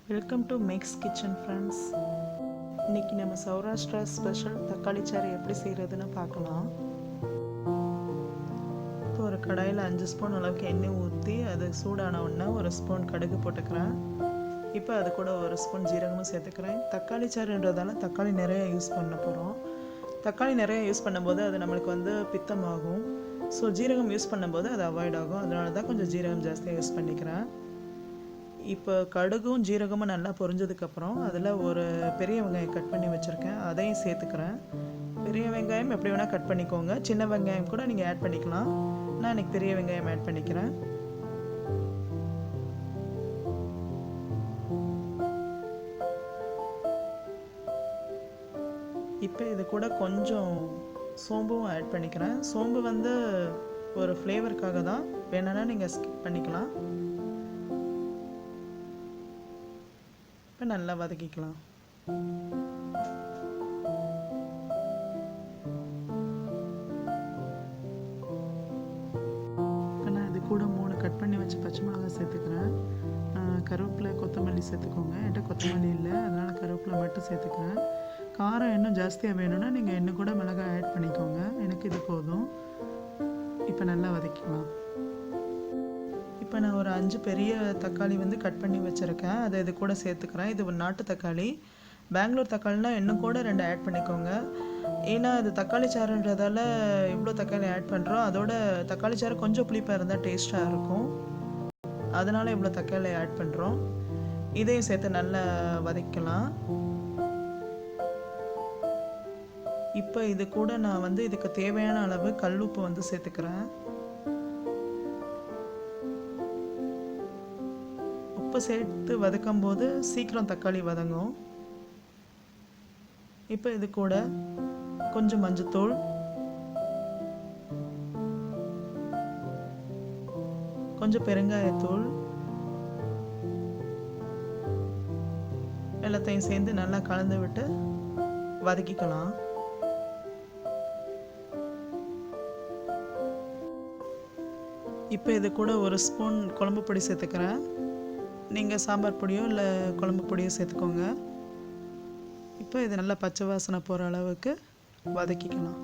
Welcome to Mek'skitchen friends. இன்றைக்கி நம்ம Saurashtra special தக்காளி சாறு எப்படி செய்கிறதுன்னு பார்க்கலாம். இப்போ ஒரு கடாயில் 5 ஸ்பூன் அளவுக்கு எண்ணெய் ஊற்றி அது சூடான உடனே ஒரு ஸ்பூன் கடுகு போட்டுக்கிறேன். இப்போ அது கூட ஒரு ஸ்பூன் ஜீரகமும் சேர்த்துக்கிறேன். தக்காளி சாறுன்றதால தக்காளி நிறைய யூஸ் பண்ண போகிறோம். தக்காளி நிறைய யூஸ் பண்ணும்போது அது நம்மளுக்கு பித்தமாகும். ஸோ ஜீரகம் யூஸ் பண்ணும்போது அது அவாய்ட் ஆகும். அதனால தான் கொஞ்சம் ஜீரகம் ஜாஸ்தியாக யூஸ் பண்ணிக்கிறேன். இப்போ கடுகும் ஜீரகமும் நல்லா பொரிஞ்சதுக்கப்புறம் அதில் ஒரு பெரிய வெங்காயம் கட் பண்ணி வச்சுருக்கேன், அதையும் சேர்த்துக்கிறேன். பெரிய வெங்காயம் எப்படி வேணால் கட் பண்ணிக்கோங்க, சின்ன வெங்காயம் கூட நீங்கள் ஆட் பண்ணிக்கலாம். நான் இன்றைக்கி பெரிய வெங்காயம் ஆட் பண்ணிக்கிறேன். இப்போ இது கூட கொஞ்சம் சோம்பும் ஆட் பண்ணிக்கிறேன். சோம்பு ஒரு ஃப்ளேவருக்காக தான், வேணும்னா நீங்கள் ஸ்கிப் பண்ணிக்கலாம். இப்போ நல்லா வதக்கிக்கலாம். இப்போ நான் இது கூட 3 கட் பண்ணி வச்சு பச்சை மிளகாய் சேர்த்துக்கிறேன். கருவேப்பிலை கொத்தமல்லி சேர்த்துக்கோங்க. என்கிட்ட கொத்தமல்லி இல்லை, அதனால் கருவேப்பிலை மட்டும் சேர்த்துக்கிறேன். காரம் இன்னும் ஜாஸ்தியாக வேணும்னா நீங்கள் இன்னும் கூட மிளகாய் ஆட் பண்ணிக்கோங்க. எனக்கு இது போதும். இப்போ நல்லா வதக்கிக்கலாம். இப்போ நான் ஒரு 5 பெரிய தக்காளி கட் பண்ணி வச்சுருக்கேன், அதை இது கூட சேர்த்துக்கிறேன். இது ஒரு நாட்டு தக்காளி. பெங்களூர் தக்காளினா இன்னும் கூட 2 ஆட் பண்ணிக்கோங்க. ஏன்னா அது தக்காளி சாறுன்றதால இவ்வளோ தக்காளி ஆட் பண்ணுறோம். அதோட தக்காளி சாறு கொஞ்சம் புளிப்பாக இருந்தால் டேஸ்ட்டாக இருக்கும், அதனால் இவ்வளோ தக்காளி ஆட் பண்ணுறோம். இதையும் சேர்த்து நல்லா வதக்கலாம். இப்போ இது கூட நான் இதுக்கு தேவையான அளவு கல்லுப்பு சேர்த்துக்கிறேன். உப்பு சேர்த்து வதக்கும் போது சீக்கிரம் தக்காளி வதங்கும். இப்போ இது கூட கொஞ்சம் மஞ்சத்தூள், கொஞ்சம் பெருங்காயத்தூள், எல்லாத்தையும் சேர்ந்து நல்லா கலந்து விட்டு வதக்கிக்கலாம். இப்போ இது கூட ஒரு ஸ்பூன் குழம்பு பொடி சேர்த்துக்கிறேன். நீங்கள் சாம்பார் பொடியோ இல்லை குழம்பு பொடியோ சேர்த்துக்கோங்க. இப்போ இது நல்லா பச்சை வாசனை போகிற அளவுக்கு வதக்கிக்கலாம்.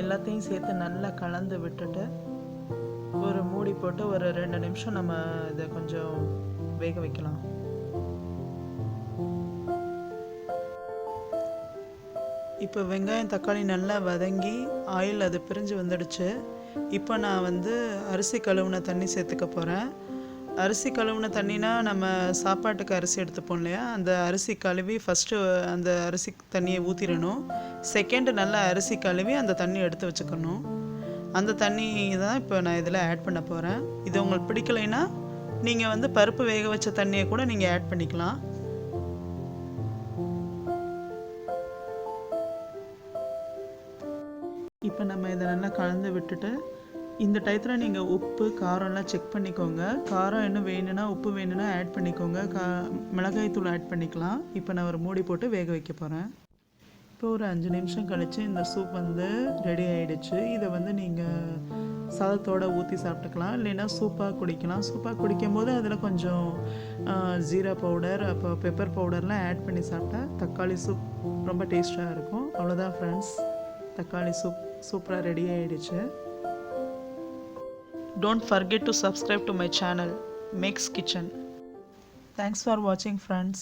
எல்லாத்தையும் சேர்த்து நல்லா கலந்து விட்டுட்டு ஒரு மூடி போட்டு ஒரு 2 நிமிஷம் நம்ம இதை கொஞ்சம் வேக வைக்கலாம். இப்போ வெங்காயம் தக்காளி நல்லா வதங்கி ஆயில் அது பிரிஞ்சு வந்துடுச்சு. இப்போ நான் அரிசி கழுவுன தண்ணி சேர்த்துக்க போகிறேன். அரிசி கழுவுன தண்ணினா நம்ம சாப்பாட்டுக்கு அரிசி எடுத்துப்போம் இல்லையா, அந்த அரிசி கழுவி ஃபஸ்ட்டு அந்த அரிசி தண்ணியை ஊற்றிடணும். செகண்டு நல்லா அரிசி கழுவி அந்த தண்ணி எடுத்து வச்சுக்கணும். அந்த தண்ணி தான் இப்போ நான் இதில் ஆட் பண்ண போகிறேன். இது உங்களுக்கு பிடிக்கலைன்னா நீங்கள் பருப்பு வேக வச்ச தண்ணியை கூட நீங்கள் ஆட் பண்ணிக்கலாம். இப்போ நம்ம இதை நல்லா கலந்து விட்டுட்டு இந்த டயத்தில் நீங்கள் உப்பு காரம்லாம் செக் பண்ணிக்கோங்க. காரம் இன்னும் வேணும்னா உப்பு வேணும்னா ஆட் பண்ணிக்கோங்க. மிளகாய் தூள் ஆட் பண்ணிக்கலாம். இப்போ நான் ஒரு மூடி போட்டு வேக வைக்க போகிறேன். இப்போ ஒரு 5 நிமிஷம் கழித்து இந்த சூப் ரெடி ஆகிடுச்சு. இதை நீங்கள் சாதத்தோடு ஊற்றி சாப்பிட்டுக்கலாம், இல்லைன்னா சூப்பாக குடிக்கலாம். சூப்பாக குடிக்கும்போது அதில் கொஞ்சம் ஜீரா பவுடர் அப்போ பெப்பர் பவுடர்லாம் ஆட் பண்ணி சாப்பிட்டா தக்காளி சூப் ரொம்ப டேஸ்ட்டாக இருக்கும். அவ்வளோதான் ஃப்ரெண்ட்ஸ், தக்காளி சூப் சூப்பராக ரெடி ஆகிடுச்சு. Don't forget to subscribe to my channel, Mek'skitchen. Thanks for watching, friends.